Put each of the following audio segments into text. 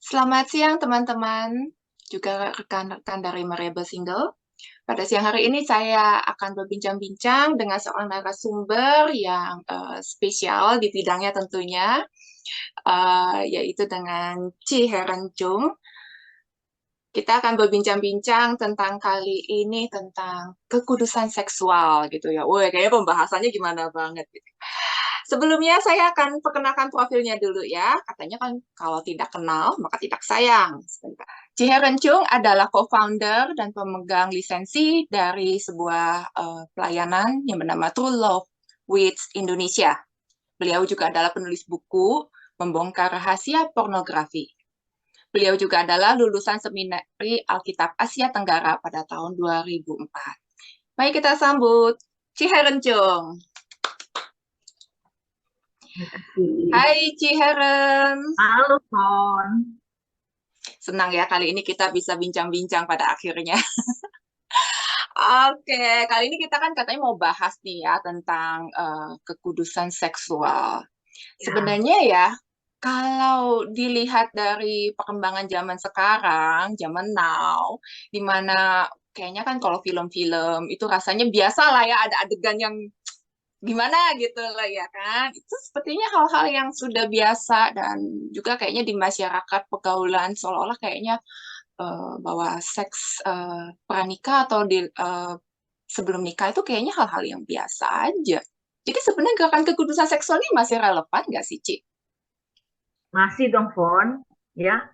Selamat siang teman-teman, juga rekan-rekan dari Marable Single. Pada siang hari ini saya akan berbincang-bincang dengan seorang narasumber yang spesial di bidangnya tentunya, yaitu dengan Ci Heren Chung. Kita akan berbincang-bincang tentang kali ini tentang kekudusan seksual gitu ya. Wah, kayaknya pembahasannya gimana banget gitu. Sebelumnya saya akan perkenalkan profilnya dulu ya. Katanya kan kalau tidak kenal maka tidak sayang. Sebentar. Cihe Chung adalah co-founder dan pemegang lisensi dari sebuah pelayanan yang bernama True Love with Indonesia. Beliau juga adalah penulis buku Membongkar Rahasia Pornografi. Beliau juga adalah lulusan Seminari Alkitab Asia Tenggara pada tahun 2004. Mari kita sambut Cihe Chung. Terima kasih. Hai Ciheren. Halo, Fon. Senang ya kali ini kita bisa bincang-bincang pada akhirnya. Oke, kali ini kita kan katanya mau bahas nih ya tentang kekudusan seksual. Ya, Sebenarnya ya, kalau dilihat dari perkembangan zaman sekarang, zaman now, di mana kayaknya kan kalau film-film itu rasanya biasa lah ya ada adegan yang gimana gitu lah ya kan. Itu sepertinya hal-hal yang sudah biasa dan juga kayaknya di masyarakat pergaulan seolah-olah kayaknya bahwa seks pranikah atau sebelum nikah itu kayaknya hal-hal yang biasa aja. Jadi sebenarnya gerakan kekudusan seksual ini masih relevan nggak sih, Ci? masih dong, Fon. Ya,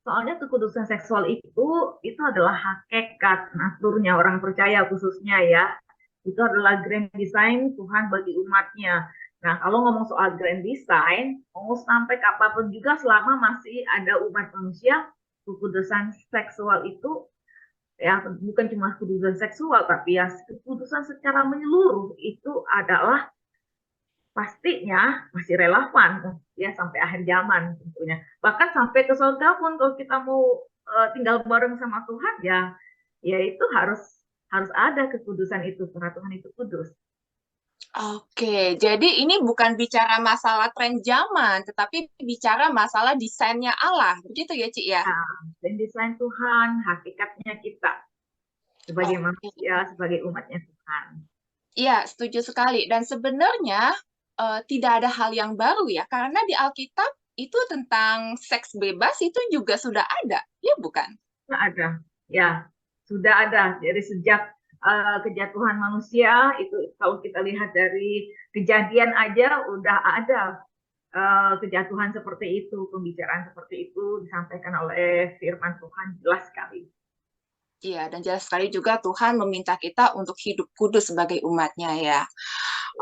soalnya kekudusan seksual itu adalah hakikat naturnya orang percaya khususnya ya. Itu adalah grand design Tuhan bagi umatnya. Nah, kalau ngomong soal grand design, mau sampai kapanpun juga selama masih ada umat manusia, kekudusan seksual itu ya bukan cuma kekudusan seksual, tapi ya kekudusan secara menyeluruh itu adalah pastinya masih relevan ya sampai akhir zaman tentunya. Bahkan sampai ke surga pun kalau kita mau tinggal bareng sama Tuhan ya, ya itu harus harus ada kekudusan itu karena Tuhan itu kudus. Oke, jadi ini bukan bicara masalah tren zaman, tetapi bicara masalah desainnya Allah. Begitu ya, Ci ya? Nah, dan desain Tuhan, hakikatnya kita sebagai Oke. manusia, sebagai umatnya Tuhan. Iya, setuju sekali. Dan sebenarnya tidak ada hal yang baru ya, karena di Alkitab itu tentang seks bebas itu juga sudah ada, ya bukan? Sudah ada, ya sudah ada dari sejak kejatuhan manusia itu kalau kita lihat dari kejadian aja udah ada kejatuhan seperti itu, pembicaraan seperti itu disampaikan oleh firman Tuhan jelas sekali. Iya, dan jelas sekali juga Tuhan meminta kita untuk hidup kudus sebagai umatnya ya.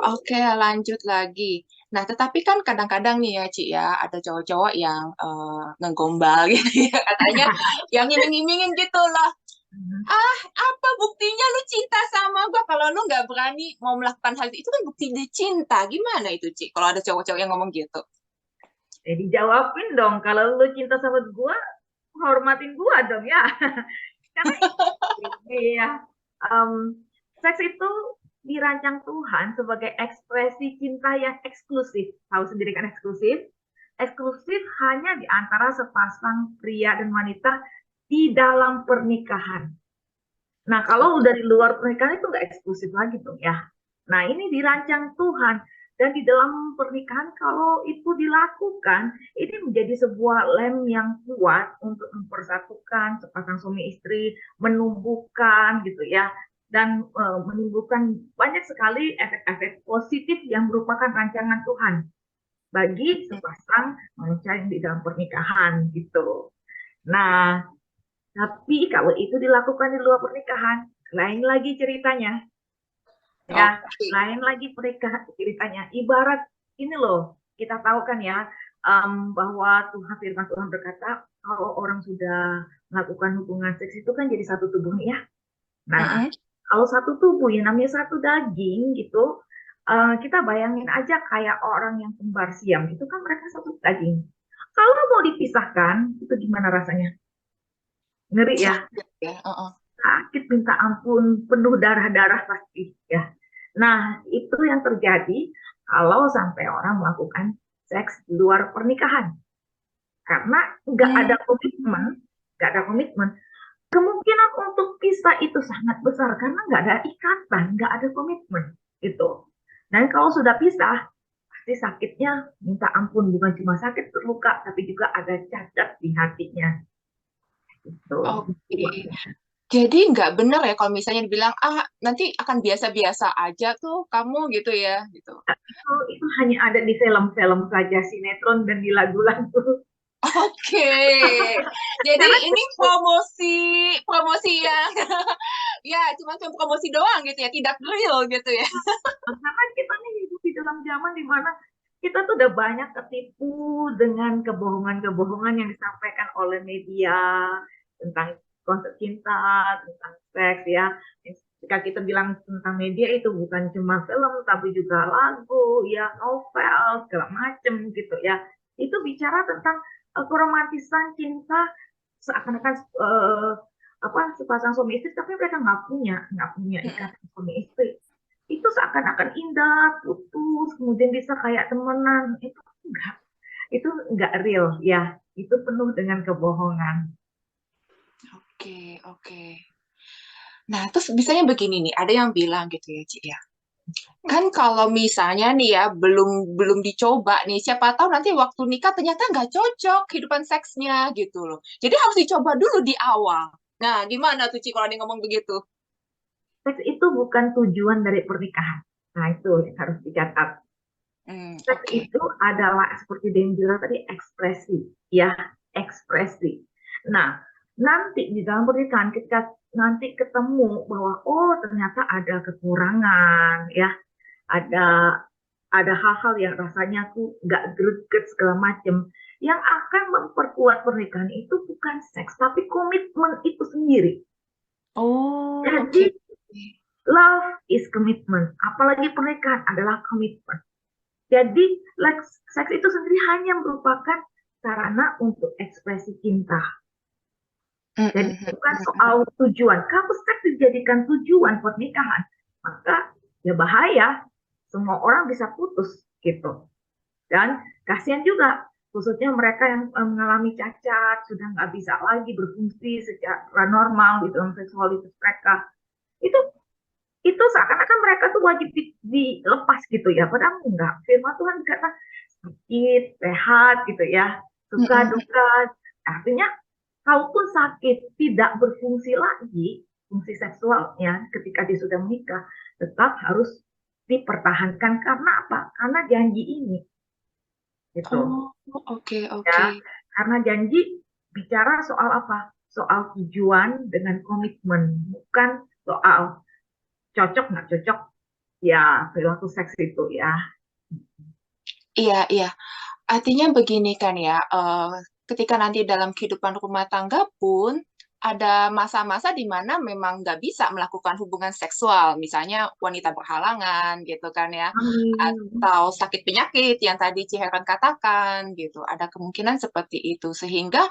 Oke, lanjut lagi. Nah, tetapi kan kadang-kadang nih ya, Ci ya, ada cowok-cowok yang ngegombal gitu ya, katanya yang ngiming-ngimingin gitu loh. Ah, apa buktinya lu cinta sama gua kalau lu nggak berani mau melakukan hal itu kan bukti dia cinta. Gimana itu, Ci? Kalau ada cowok-cowok yang ngomong gitu. Dijawabin dong, kalau lu cinta sama gua, hormatin gua dong ya. Karena ini ya, um, seks itu dirancang Tuhan sebagai ekspresi cinta yang eksklusif. Tahu sendiri kan eksklusif? Eksklusif hanya di antara sepasang pria dan wanita di dalam pernikahan. Nah, kalau udah di luar pernikahan itu nggak eksklusif lagi dong ya. Nah, ini dirancang Tuhan. Dan di dalam pernikahan kalau itu dilakukan, ini menjadi sebuah lem yang kuat untuk mempersatukan sepasang suami istri, menumbuhkan gitu ya, dan menimbulkan banyak sekali efek-efek positif yang merupakan rancangan Tuhan bagi sepasang manusia yang di dalam pernikahan gitu. Nah, tapi kalau itu dilakukan di luar pernikahan, lain lagi ceritanya. Ya, Oke. lain lagi pernikahan ceritanya. Ibarat ini loh, kita tahu kan ya, bahwa Tuhan firman Tuhan berkata, kalau orang sudah melakukan hubungan seks itu kan jadi satu tubuh nih ya. Nah, Mm-mm. kalau satu tubuh yang namanya satu daging gitu, kita bayangin aja kayak orang yang kembar siam, itu kan mereka satu daging. Kalau mau dipisahkan, itu gimana rasanya? Ngeri ya, Sakit ya. sakit minta ampun, penuh darah-darah pasti ya. Nah, itu yang terjadi kalau sampai orang melakukan seks di luar pernikahan. karena nggak ada Hmm. komitmen, nggak ada komitmen. Kemungkinan untuk pisah itu sangat besar karena nggak ada ikatan, nggak ada komitmen gitu. Dan kalau sudah pisah, pasti sakitnya minta ampun, bukan cuma sakit terluka, tapi juga ada cacat di hatinya. Gitu. Oke. Jadi nggak benar ya kalau misalnya dibilang, ah nanti akan biasa-biasa aja tuh kamu gitu ya, gitu. Itu hanya ada di film-film saja, sinetron dan di lagu-lagu. Oke. Jadi Karena ini promosi yang ya cuma promosi doang gitu ya, tidak real gitu ya. karena kita nih hidup di dalam zaman di mana kita tuh udah banyak ketipu dengan kebohongan-kebohongan yang disampaikan oleh media tentang konsep cinta, tentang seks ya. Jika kita bilang tentang media itu bukan cuma film, tapi juga lagu, ya novel, segala macem gitu ya. Itu bicara tentang keromantisan cinta seakan-akan apa sepasang suami istri, tapi mereka nggak punya Mm-mm. ikatan suami istri. Itu seakan-akan indah, putus, kemudian bisa kayak temenan. Itu enggak real ya. Itu penuh dengan kebohongan. Oke, oke. Nah, terus misalnya begini nih, ada yang bilang gitu ya, Ci ya. Kan kalau misalnya nih ya, belum belum dicoba nih, siapa tahu nanti waktu nikah ternyata nggak cocok kehidupan seksnya gitu loh. Jadi harus dicoba dulu di awal. Nah, gimana tuh Ci kalau dia ngomong begitu? Seks itu bukan tujuan dari pernikahan. Nah, itu yang harus dicatat. Seks Oke. itu adalah seperti yang bilang tadi ekspresi, ya, ekspresi. Nah, nanti di dalam pernikahan ketika nanti ketemu bahwa oh ternyata ada kekurangan, ya, ada ada hal-hal yang rasanya tuh nggak greget segala macem. Yang akan memperkuat pernikahan itu bukan seks, tapi komitmen itu sendiri. Oh, Jadi oke. love is commitment, apalagi pernikahan adalah komitmen. Jadi seks itu sendiri hanya merupakan sarana untuk ekspresi cinta. Jadi Mm-mm. bukan soal tujuan. Kalau seks dijadikan tujuan pernikahan, maka ya bahaya. Semua orang bisa putus gitu. Dan kasihan juga, khususnya mereka yang mengalami cacat, sudah nggak bisa lagi berfungsi secara normal di dalam seksualitas mereka. Itu itu seakan-akan mereka tuh wajib dilepas gitu ya, padahal enggak. Firman Tuhan kata sakit, sehat gitu ya, suka Mm-mm. duka. Artinya kalaupun sakit tidak berfungsi lagi fungsi seksualnya ketika dia sudah menikah, tetap harus dipertahankan karena apa? Karena janji ini gitu. Oh, oke, Ya, oke. karena janji bicara soal apa? Soal tujuan dengan komitmen, bukan soal cocok nggak cocok ya perilaku seks itu ya. Iya, iya. Artinya begini kan ya, ketika nanti dalam kehidupan rumah tangga pun ada masa-masa di mana memang nggak bisa melakukan hubungan seksual, misalnya wanita berhalangan gitu kan ya, Amin. atau sakit penyakit yang tadi Ciheran katakan gitu. Ada kemungkinan seperti itu sehingga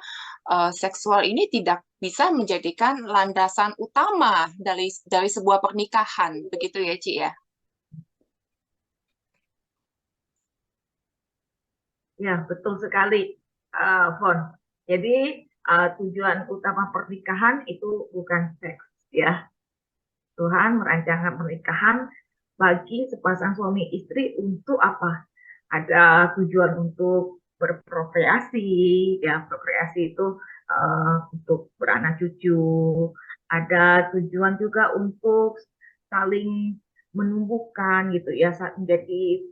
seksual ini tidak bisa menjadikan landasan utama dari sebuah pernikahan, begitu ya, Ci ya? Ya, betul sekali, Von. Jadi tujuan utama pernikahan itu bukan seks, ya. Tuhan merancangkan pernikahan bagi sepasang suami istri untuk apa? Ada tujuan untuk berprokreasi, ya prokreasi itu untuk beranak cucu. Ada tujuan juga untuk saling menumbuhkan gitu ya, menjadi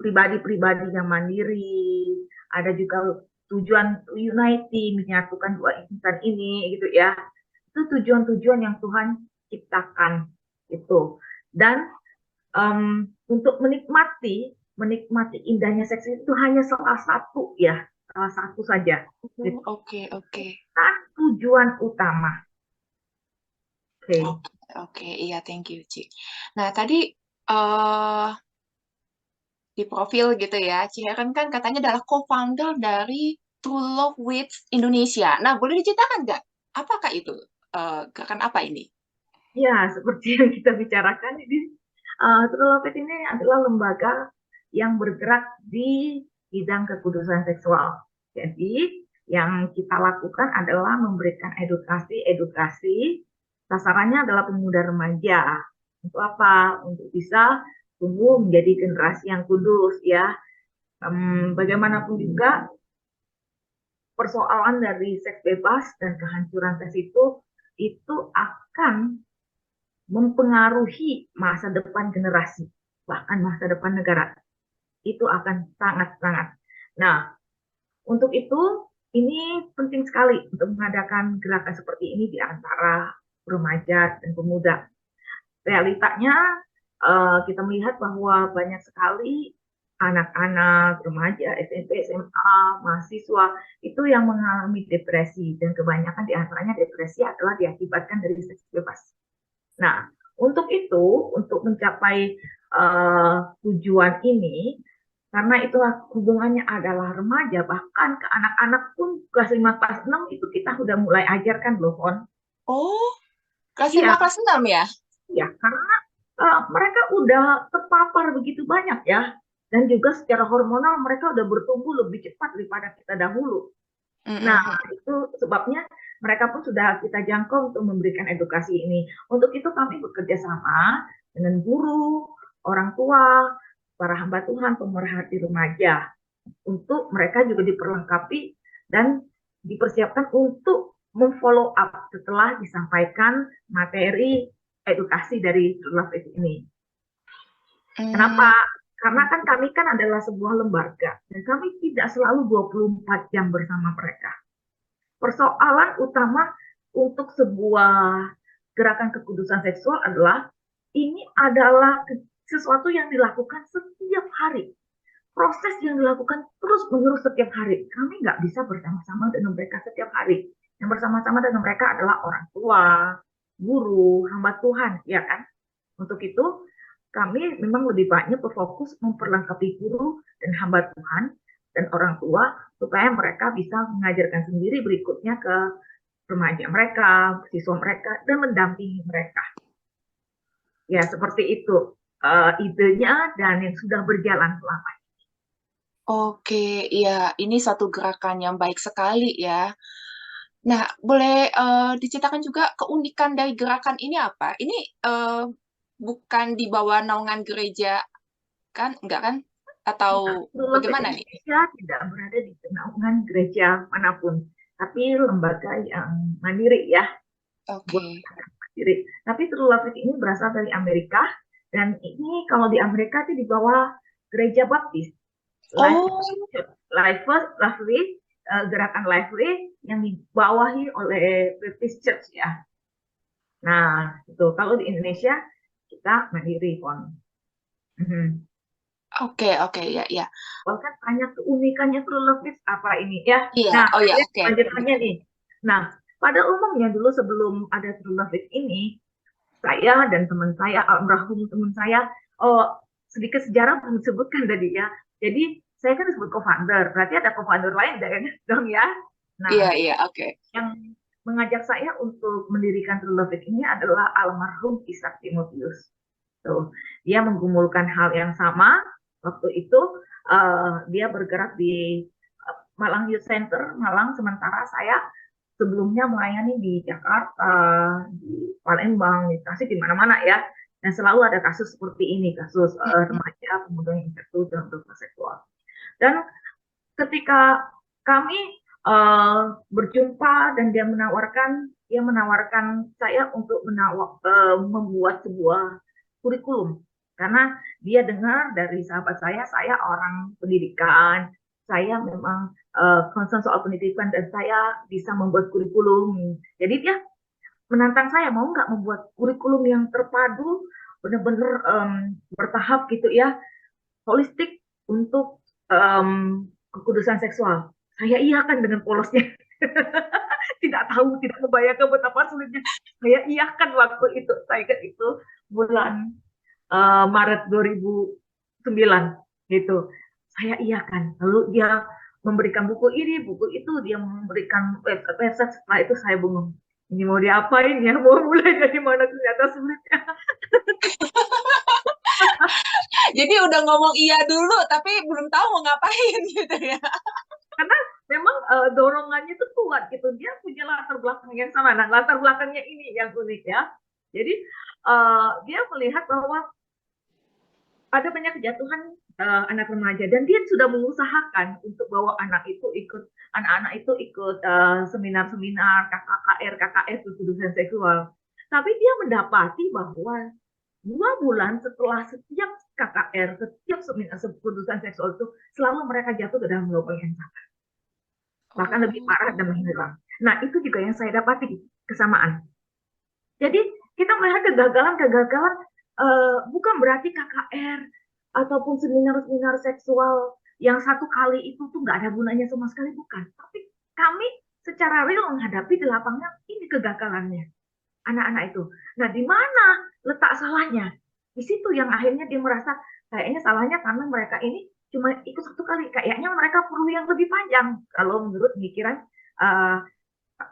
pribadi-pribadi yang mandiri. Ada juga tujuan unity, menyatukan dua insan ini gitu ya. Itu tujuan-tujuan yang Tuhan ciptakan itu. Dan untuk menikmati indahnya seks itu hanya salah satu ya, salah satu saja. Oh, Itu oke, oke. kan tujuan utama. Oke. Okay. Oke, oke, iya, thank you, Ci. Nah, tadi eh di profil gitu ya, Ciherem kan katanya adalah co-founder dari True Love with Indonesia. Nah, boleh diceritakan nggak? Apakah itu? Gerakan apa ini? Ya, seperti yang kita bicarakan ini, True Love ini adalah lembaga yang bergerak di bidang kekudusan seksual. Jadi, Yang kita lakukan adalah memberikan edukasi. Sasarannya adalah pemuda remaja. Untuk apa? Untuk bisa tumbuh menjadi generasi yang kudus ya. Bagaimanapun juga persoalan dari seks bebas dan kehancuran seks itu akan mempengaruhi masa depan generasi, bahkan masa depan negara. Itu akan sangat-sangat. Nah, untuk itu, ini penting sekali untuk mengadakan gerakan seperti ini di antara remaja dan pemuda. Realitanya, kita melihat bahwa banyak sekali anak-anak, remaja, SMP, SMA, mahasiswa, itu yang mengalami depresi. Dan kebanyakan di antaranya depresi adalah diakibatkan dari seks bebas. Nah, untuk itu, untuk mencapai tujuan ini, karena itulah hubungannya adalah remaja, bahkan ke anak-anak pun kelas 5, kelas 6 itu kita sudah mulai ajarkan loh, Fon. Oh, kelas Iya, 5 kelas 6 ya? ya, karena mereka udah terpapar begitu banyak ya, dan juga secara hormonal mereka udah bertumbuh lebih cepat daripada kita dahulu. Nah, Mm-mm. itu sebabnya mereka pun sudah kita jangkau untuk memberikan edukasi ini. Untuk itu kami bekerja sama dengan guru, orang tua, para hamba Tuhan, pemerhati remaja, untuk mereka juga diperlengkapi dan dipersiapkan untuk memfollow up setelah disampaikan materi edukasi dari True Love Faith ini. Kenapa? Mm. Karena kan kami kan adalah sebuah lembaga dan kami tidak selalu 24 jam bersama mereka. Persoalan utama untuk sebuah gerakan kekudusan seksual adalah ini adalah sesuatu yang dilakukan setiap hari. Proses yang dilakukan terus-menerus setiap hari. Kami nggak bisa bersama-sama dengan mereka setiap hari. Yang bersama-sama dengan mereka adalah orang tua, guru, hamba Tuhan, ya kan? Untuk itu, kami memang lebih banyak berfokus memperlengkapi guru dan hamba Tuhan dan orang tua supaya mereka bisa mengajarkan sendiri berikutnya ke remaja mereka, siswa mereka, dan mendampingi mereka. Ya, seperti itu idenya dan yang sudah berjalan selama ini. Oke, iya, ini satu gerakan yang baik sekali ya. Nah, boleh diceritakan juga keunikan dari gerakan ini apa? Ini bukan di bawah naungan gereja kan? Enggak kan? Nah, Atau True Love bagaimana nih? Indonesia tidak berada di naungan gereja manapun, tapi lembaga yang mandiri ya, buat Oke. mandiri. Tapi True Love ini berasal dari Amerika, dan ini kalau di Amerika itu di bawah gereja Baptis, Life Oh, Life Lively, gerakan Lively yang dibawahi oleh Baptist Church ya. Nah, itu kalau di Indonesia kita mandiri, Pon. Mhm. oke, oke, ya, ya. Bahkan banyak keunikannya True Love is apa ini ya. Iya, Nah, oh ya, saya oke. lanjutannya nih. Nah, pada umumnya dulu sebelum ada True Love is ini, saya dan teman saya, almarhum teman saya, oh sedikit sejarah disebutkan tadi ya. Jadi saya kan disebut co-founder, berarti ada co-founder lain dong ya. Iya, Nah, iya, oke. yang mengajak saya untuk mendirikan True Love It ini adalah almarhum Ishak Timotius. Tuh, dia menggumulkan hal yang sama waktu itu. Dia bergerak di Malang Youth Center Malang, sementara saya sebelumnya melayani di Jakarta, di Palembang, di Tasik, di mana-mana ya. Dan selalu ada kasus seperti ini, kasus remaja pemuda yang jatuh dalam dosa seksual. Dan ketika kami berjumpa dan dia menawarkan saya untuk membuat sebuah kurikulum, karena dia dengar dari sahabat saya orang pendidikan, saya memang concern soal pendidikan dan saya bisa membuat kurikulum. Jadi dia menantang saya, mau nggak membuat kurikulum yang terpadu, benar-benar bertahap gitu ya, holistik untuk kekudusan seksual. Saya iya kan dengan polosnya. Tidak tahu, tidak membayangkan betapa sulitnya. Saya iya kan waktu itu. Saya ingat itu bulan Maret 2009 gitu. Saya iya kan. Lalu dia memberikan buku ini, buku itu, dia memberikan website. Setelah itu saya bengong. Ini mau diapain ya? Mau mulai dari mana, ternyata sulitnya. Jadi udah ngomong iya dulu, tapi belum tahu mau ngapain gitu ya. Karena memang dorongannya itu kuat gitu. Dia punya latar belakang yang sama. Nah, latar belakangnya ini yang unik ya. Jadi dia melihat bahwa ada banyak kejatuhan anak remaja dan dia sudah mengusahakan untuk bawa anak-anak itu ikut seminar-seminar KKR keputusan seksual. Tapi dia mendapati bahwa 2 bulan setelah setiap KKR, setiap seminar keputusan seksual itu selalu mereka jatuh ke dalam lubang yang sama, bahkan lebih Oh. parah dan menghilang. Nah, itu juga yang saya dapati kesamaan. Jadi kita melihat kegagalan bukan berarti KKR ataupun seminar-seminar seksual yang satu kali itu tuh nggak ada gunanya sama sekali, bukan. Tapi kami secara real menghadapi di lapangan ini kegagalannya anak-anak itu. Nah, di mana letak salahnya? Di situ yang akhirnya dia merasa kayaknya salahnya karena mereka ini cuma ikut satu kali. Kayaknya mereka perlu yang lebih panjang kalau menurut pemikiran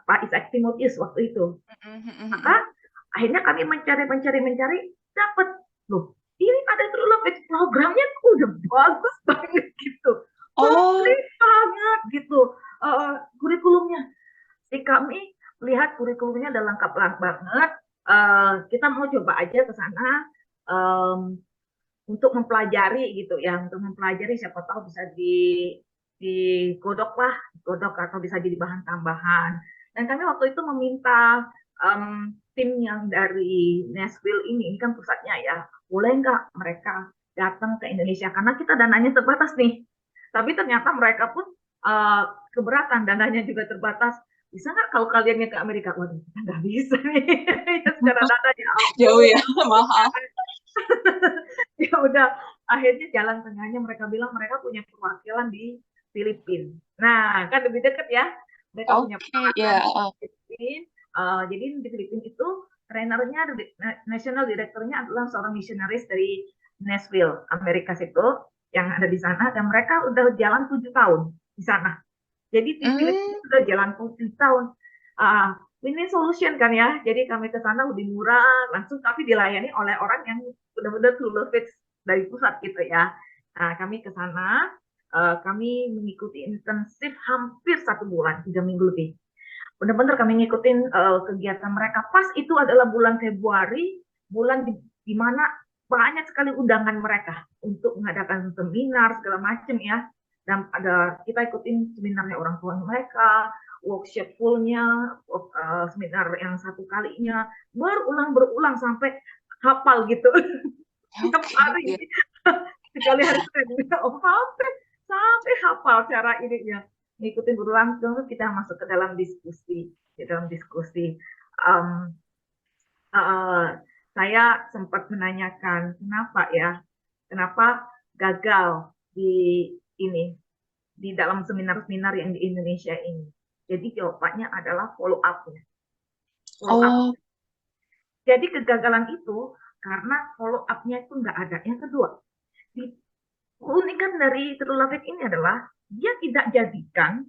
Pak Isaac Timotius waktu itu. Maka akhirnya kami mencari, dapat loh. Ini ada True Love It programnya udah bagus banget gitu, Oh. komplit banget gitu kurikulumnya. Jadi kami lihat kurikulumnya udah lengkap banget. Kita mau coba aja ke sana untuk mempelajari gitu ya, untuk mempelajari siapa tahu bisa digodok lah, godok atau bisa jadi bahan tambahan. Dan kami waktu itu meminta tim yang dari Nashville ini kan pusatnya ya, boleh nggak mereka datang ke Indonesia karena kita dananya terbatas nih. Tapi ternyata mereka pun keberatan, dananya juga terbatas. Bisa nggak kalau kaliannya ke Amerika? Waduh, kita nggak bisa nih. Secara dana ya Jauh ampun. ya, mahal. Ya udah, akhirnya jalan tengahnya mereka bilang mereka punya perwakilan di Filipina. Nah, kan lebih dekat ya. Mereka punya Oke, ya. perwakilan di Filipina. Jadi di Filipina itu trainernya, national directornya adalah seorang misionaris dari Nashville, Amerika situ, yang ada di sana. Dan mereka udah jalan 7 tahun di sana. Jadi di Filipina Hmm. sudah jalan 7 tahun. Win-win solution kan ya. Jadi kami ke sana lebih murah, langsung tapi dilayani oleh orang yang benar-benar true love it dari pusat gitu ya. Nah, kami ke sana, kami mengikuti intensif hampir 1 bulan, 3 minggu lebih. Benar-benar kami ngikutin kegiatan mereka. Pas itu adalah bulan Februari, bulan di mana banyak sekali undangan mereka untuk mengadakan seminar segala macam ya. Dan ada kita ikutin seminarnya orang tua mereka, workshop fullnya, seminar yang satu kalinya, berulang sampai hafal gitu. Tiap Oke, hari ya. sekali hari sampai hafal cara ininya, ngikutin berulang terus kita masuk ke dalam diskusi. um, uh, saya sempat menanyakan kenapa gagal ini di dalam seminar-seminar yang di Indonesia ini. Jadi jawabannya adalah follow up-nya. Follow up. Oh. Jadi kegagalan itu karena follow up-nya itu nggak ada. Yang kedua, keunikan dari True Love It ini adalah dia tidak jadikan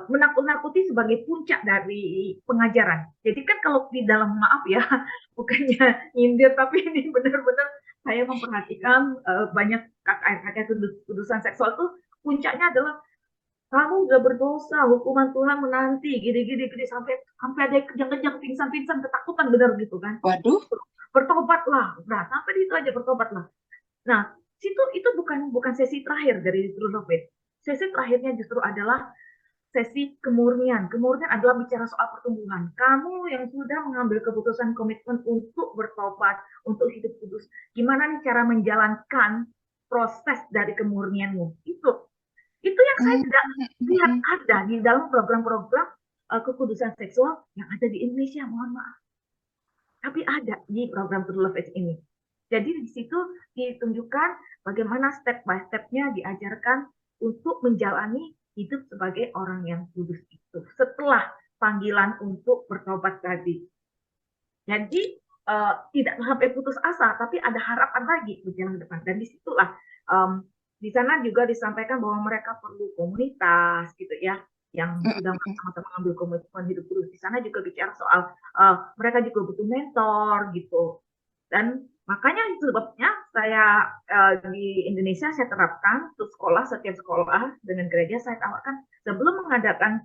menakut-nakuti sebagai puncak dari pengajaran. Jadi kan kalau di dalam, maaf ya, bukannya nyindir, tapi ini benar-benar saya memperhatikan banyak kakak tuduhan seksual tuh puncaknya adalah kamu udah berdosa, hukuman Tuhan menanti, gini-gini sampai ada kejang-kejang, pingsan-pingsan, ketakutan benar gitu kan. Waduh. Bertobatlah. Nah, sampai itu aja bertobatlah. Nah, itu bukan sesi terakhir dari True Love It. Sesi terakhirnya justru adalah sesi kemurnian. Kemurnian adalah bicara soal pertumbuhan. Kamu yang sudah mengambil keputusan komitmen untuk bertobat, untuk hidup kudus, gimana nih cara menjalankan proses dari kemurnianmu? Itu yang saya tidak lihat ada di dalam program-program kekudusan seksual yang ada di Indonesia, mohon maaf. Tapi ada di program True Love Edge ini. Jadi di situ ditunjukkan bagaimana step by step-nya diajarkan untuk menjalani hidup sebagai orang yang kudus itu setelah panggilan untuk bertobat tadi. Jadi tidak sampai putus asa, tapi ada harapan lagi berjalan ke depan. Dan disitulah di sana juga disampaikan bahwa mereka perlu komunitas gitu ya, yang sudah sama-sama mengambil komitmen hidup kudus. Di sana juga bicara soal mereka juga butuh mentor gitu. Dan Makanya itu sebabnya saya di Indonesia saya terapkan untuk sekolah, setiap sekolah dengan gereja saya tawarkan sebelum mengadakan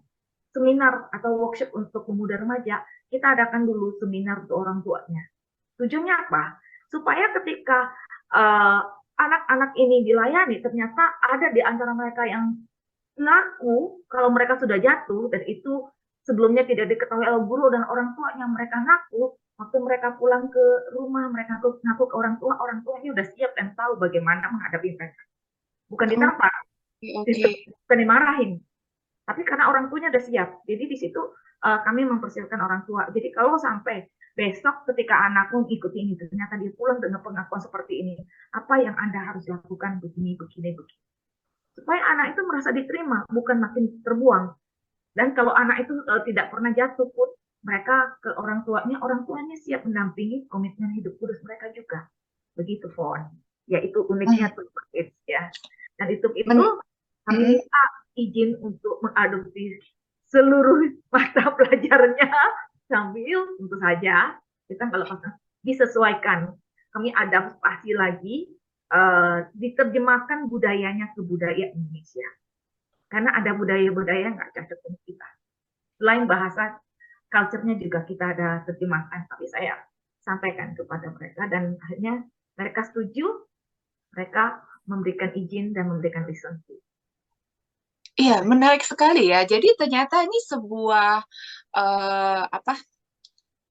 seminar atau workshop untuk pemuda remaja, kita adakan dulu seminar untuk orang tuanya. Tujuannya apa? Supaya ketika anak-anak ini dilayani, ternyata ada di antara mereka yang ngaku kalau mereka sudah jatuh, dan itu sebelumnya tidak diketahui oleh guru dan orang tuanya. Mereka ngaku, waktu mereka pulang ke rumah, mereka ngaku ke orang tuanya udah siap dan tahu bagaimana menghadapi mereka. Bukan ditampar, Oke. bukan dimarahin, tapi karena orang tuanya udah siap. Jadi di situ kami mempersiapkan orang tua. Jadi kalau sampai besok ketika anakku ikuti ini, ternyata dia pulang dengan pengakuan seperti ini, apa yang Anda harus lakukan begini, begini, begini. Supaya anak itu merasa diterima, bukan makin terbuang. Dan kalau anak itu tidak pernah jatuh pun, mereka ke orang tuanya siap mendampingi komitmen hidup kudus mereka juga. Begitu, Fon. Ya, itu uniknya tuh, ya. Dan itu kami minta izin untuk mengadopsi seluruh mata pelajarannya, sambil tentu saja kita nggak lepaskan disesuaikan. Kami adaptasi lagi, diterjemahkan budayanya ke budaya Indonesia. Karena ada budaya-budaya yang nggak cocok dengan kita. Selain bahasa, culture-nya juga kita ada terjemahkan. Tapi saya sampaikan kepada mereka dan akhirnya mereka setuju, mereka memberikan izin dan memberikan lisensi. Iya, menarik sekali ya. Jadi ternyata ini sebuah apa?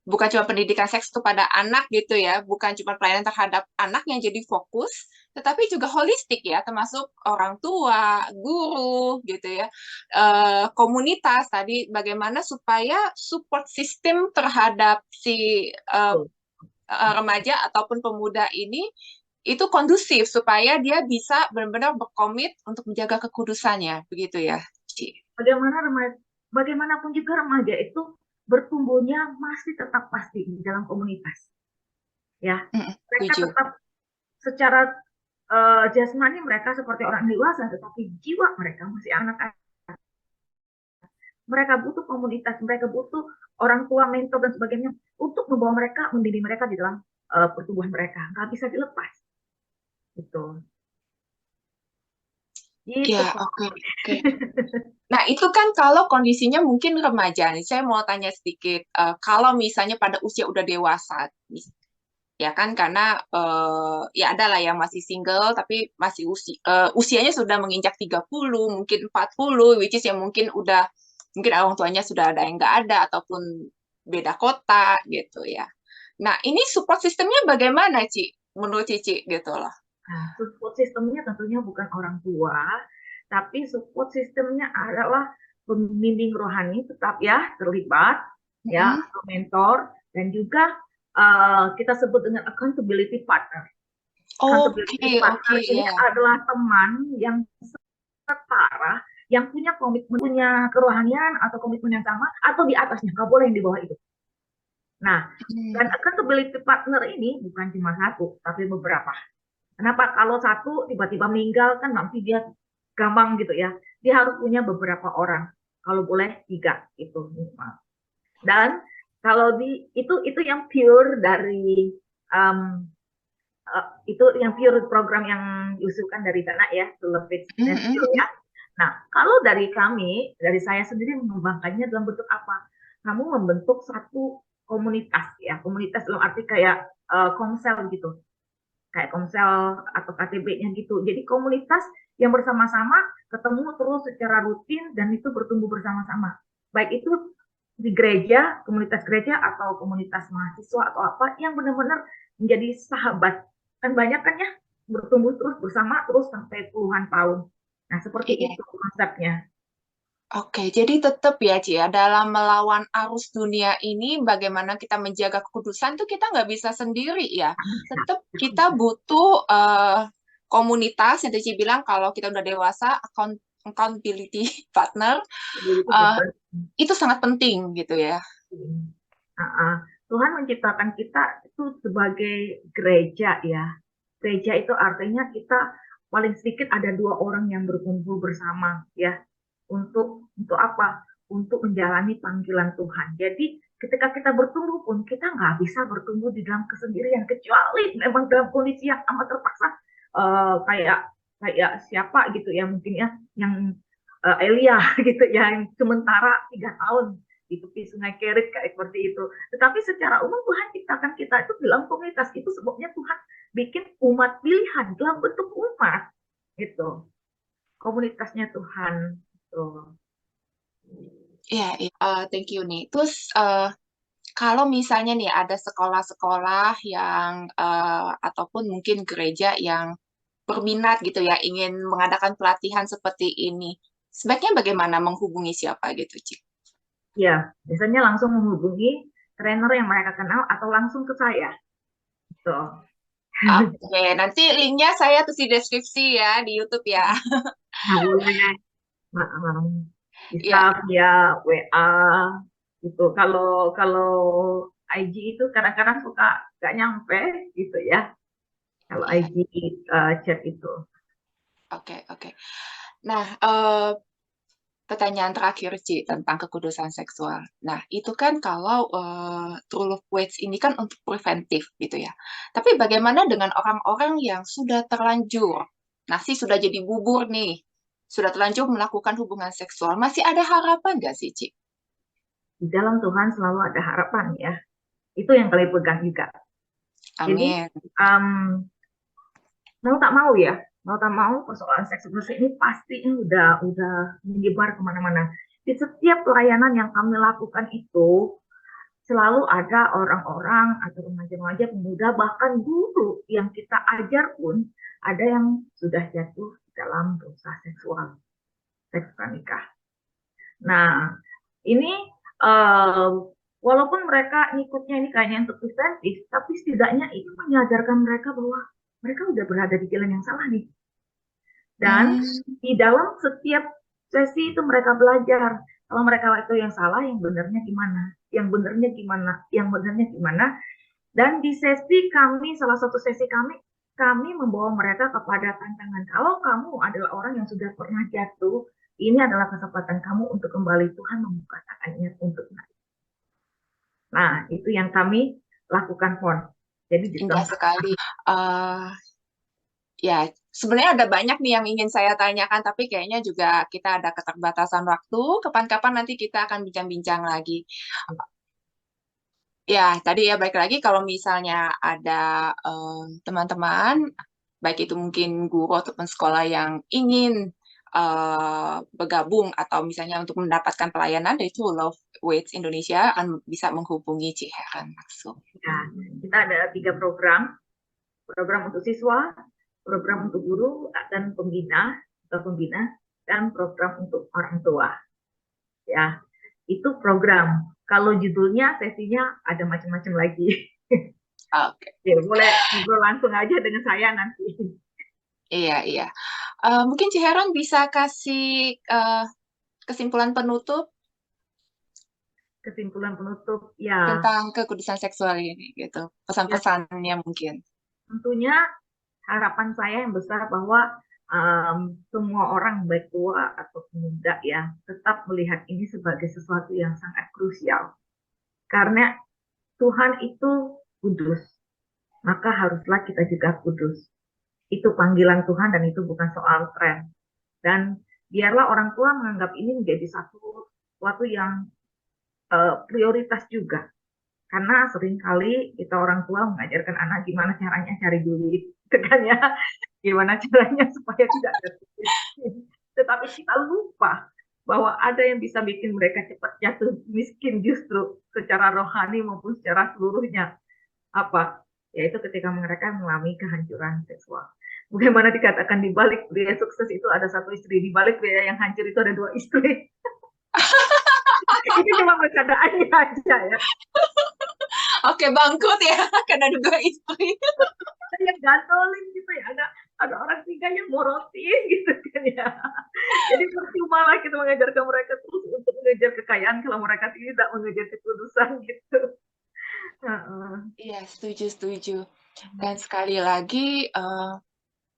Bukan cuma pendidikan seks kepada anak gitu ya, bukan cuma pelayanan terhadap anak yang jadi fokus, tetapi juga holistik ya, termasuk orang tua, guru gitu ya, komunitas tadi, bagaimana supaya support system terhadap si remaja ataupun pemuda ini itu kondusif supaya dia bisa benar-benar berkomit untuk menjaga kekudusannya, begitu ya, Ci? Bagaimanapun juga remaja itu bertumbuhnya masih tetap pasti di dalam komunitas. Ya, mereka Setuju. tetap secara jasmani mereka seperti orang dewasa, tetapi jiwa mereka masih anak-anak. Mereka butuh komunitas, mereka butuh orang tua, mentor dan sebagainya untuk membawa mereka, mendidik mereka di dalam pertumbuhan mereka. Nggak bisa dilepas. Gitu. Gitu. Ya, oke, oke. Nah, itu kan kalau kondisinya mungkin remaja nih. Saya mau tanya sedikit, kalau misalnya pada usia udah dewasa, ya kan, karena ya ada lah yang masih single, tapi masih usianya sudah menginjak 30, mungkin 40, which is yang mungkin orang tuanya sudah ada yang nggak ada, ataupun beda kota, gitu ya. Nah, ini support sistemnya bagaimana, Ci? Menurut Cici, gitu loh. Nah, support sistemnya tentunya bukan orang tua, tapi support sistemnya adalah pembimbing rohani tetap ya terlibat, ya, Mm-mm. mentor, dan juga kita sebut dengan accountability partner. Oke, Accountability partner oke, ini ya. adalah teman yang setara, yang punya komitmen, punya kerohanian atau komitmen yang sama, atau di atasnya, nggak boleh yang di bawah itu. Nah, dan Hmm. accountability partner ini bukan cuma satu, tapi beberapa. Kenapa? Kalau satu tiba-tiba meninggal kan nanti dia gampang gitu ya. Dia harus punya beberapa orang. Kalau boleh tiga itu minimal. Dan kalau itu yang pure dari um, itu yang pure program yang diusulkan dari Dana ya, Sulevitz Rescue Mm-mm. ya. Nah, kalau dari kami, dari saya sendiri mengembangkannya dalam bentuk apa? Kamu membentuk satu komunitas ya, komunitas dalam arti kayak komsel gitu, kayak komsel atau KTB-nya gitu. Jadi komunitas yang bersama-sama ketemu terus secara rutin dan itu bertumbuh bersama-sama. Baik itu di gereja, komunitas gereja atau komunitas mahasiswa atau apa yang benar-benar menjadi sahabat. Kan banyak kan ya bertumbuh terus bersama terus sampai puluhan tahun. Nah, seperti Iya. itu konsepnya. Oke, jadi tetap ya, Ci, ya, dalam melawan arus dunia ini, bagaimana kita menjaga kekudusan tuh kita nggak bisa sendiri ya. Tetap kita butuh komunitas, yang Ci bilang kalau kita udah dewasa, accountability partner, eh, itu sangat penting gitu ya. Tuhan menciptakan kita itu sebagai gereja ya. Gereja itu artinya kita paling sedikit ada dua orang yang berkumpul bersama ya. Untuk apa? Untuk menjalani panggilan Tuhan. Jadi ketika kita bertumbuh pun kita nggak bisa bertumbuh di dalam kesendirian kecuali memang dalam kondisi yang amat terpaksa. Kayak kayak siapa gitu ya mungkin ya yang Elia gitu ya yang sementara 3 tahun di tepi sungai Kerit kayak seperti itu. Tetapi secara umum Tuhan ciptakan kita itu dalam komunitas, itu sebabnya Tuhan bikin umat pilihan dalam bentuk umat gitu, komunitasnya Tuhan gitu. Iya, iya. Thank you nih. Terus kalau misalnya nih ada sekolah-sekolah yang ataupun mungkin gereja yang berminat gitu ya, ingin mengadakan pelatihan seperti ini, sebaiknya bagaimana menghubungi siapa gitu, Cik? Ya, biasanya langsung menghubungi trainer yang mereka kenal atau langsung ke saya gitu. Oke, nanti linknya saya tulis di deskripsi ya di YouTube ya. Nah, boleh. Heeh. Bisa Ya, via WA gitu. Kalau kalau IG itu kadang-kadang suka nggak nyampe gitu ya. Kalau iya. IG chat itu. Oke, oke. Nah, pertanyaan terakhir, Ci, tentang kekudusan seksual. Nah, itu kan kalau True Love Waits ini kan untuk preventif gitu ya. Tapi bagaimana dengan orang-orang yang sudah terlanjur, nasi sudah jadi bubur nih, sudah terlanjur melakukan hubungan seksual, masih ada harapan nggak sih, Ci? Di dalam Tuhan selalu ada harapan ya. Itu yang kalian pegang juga. Jadi Amin. um, mau tak mau ya, mau tak mau persoalan seks education ini pasti ini udah menyebar kemana-mana. Di setiap pelayanan yang kami lakukan itu selalu ada orang-orang atau remaja-remaja pemuda bahkan guru yang kita ajar pun ada yang sudah jatuh dalam dosa seksual, seks pranikah. Nah, ini uh, walaupun mereka ngikutnya ini kayaknya untuk preventif, tapi setidaknya ini menyadarkan mereka bahwa mereka udah berada di jalan yang salah nih. Dan Hmm, di dalam setiap sesi itu mereka belajar kalau mereka itu yang salah, yang benernya gimana, yang benernya gimana, yang benernya gimana. Dan di sesi kami, salah satu sesi kami membawa mereka kepada tantangan. Kalau kamu adalah orang yang sudah pernah jatuh, ini adalah kesempatan kamu untuk kembali. Tuhan membuka tangannya untuk naik. Nah, itu yang kami lakukan, Pon. Jadi di indah tempat. sekali. Eh, ya, sebenarnya ada banyak nih yang ingin saya tanyakan, tapi kayaknya juga kita ada keterbatasan waktu. Kapan-kapan nanti kita akan bincang-bincang lagi. Ya, tadi ya baik lagi kalau misalnya ada teman-teman, baik itu mungkin guru ataupun sekolah yang ingin bergabung atau misalnya untuk mendapatkan pelayanan dari True Love Waits Indonesia akan bisa menghubungi Ci Heran langsung. Nah, kita ada 3 program. Program untuk siswa, program untuk guru dan pembina atau pembina, dan program untuk orang tua. Ya, itu program. Kalau judulnya sesinya ada macam-macam lagi. Oke, Ya, boleh ngobrol langsung aja dengan saya nanti. iya, iya. Mungkin Ci Heran bisa kasih kesimpulan penutup Kesimpulan penutup, ya, tentang kekudusan seksual ini, gitu. ya Pesan-pesannya mungkin. tentunya harapan saya yang besar bahwa semua orang baik tua atau muda ya tetap melihat ini sebagai sesuatu yang sangat krusial karena Tuhan itu kudus, maka haruslah kita juga kudus. Itu panggilan Tuhan dan itu bukan soal tren. Dan biarlah orang tua menganggap ini menjadi sesuatu yang prioritas juga. Karena seringkali kita orang tua mengajarkan anak gimana caranya cari duit, gitu kan ya. Gimana caranya supaya tidak tertipis. Tetapi kita lupa bahwa ada yang bisa bikin mereka cepat jatuh miskin justru secara rohani maupun secara seluruhnya. Apa? Yaitu ketika mereka mengalami kehancuran seksual. Bagaimana dikatakan di balik pria sukses itu ada satu istri, di balik pria yang hancur itu ada 2 istri. Itu cuma bercandaannya aja ya. Oke, bangkrut ya, karena ada dua istri. Ada yang gantolin gitu ya, ada orang tiga yang morotin gitu kan ya. Jadi percuma lah kita mengajarkan mereka terus untuk mengejar kekayaan kalau mereka tidak mengejar kekudusan gitu. Iya, setuju, setuju. Dan sekali lagi,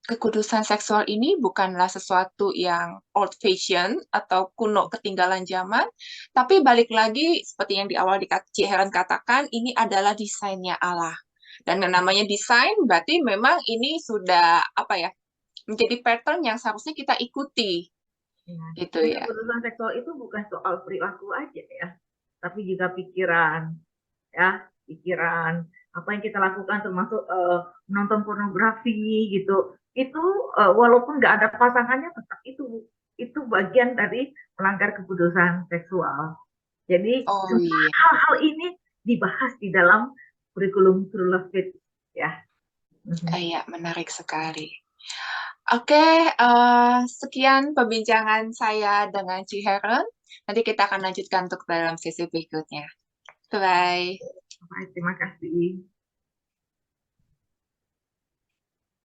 kekudusan seksual ini bukanlah sesuatu yang old fashion atau kuno ketinggalan zaman, tapi balik lagi seperti yang di awal Ci Helen katakan, ini adalah desainnya Allah. Dan yang namanya desain berarti memang ini sudah apa ya, menjadi pattern yang seharusnya kita ikuti, Ya. gitu Dan ya. keputusan seksual itu bukan soal perilaku aja ya, tapi juga pikiran, ya, pikiran apa yang kita lakukan termasuk menonton pornografi gitu. Itu walaupun nggak ada pasangannya tetap itu bagian dari melanggar keputusan seksual. Jadi Oh semua iya. hal-hal ini dibahas di dalam kurikulum True Love Fit ya. Mhm. Iya, menarik sekali. Oke, sekian perbincangan saya dengan Ci Heren. Nanti kita akan lanjutkan untuk dalam sesi berikutnya. Bye. Baik, terima kasih.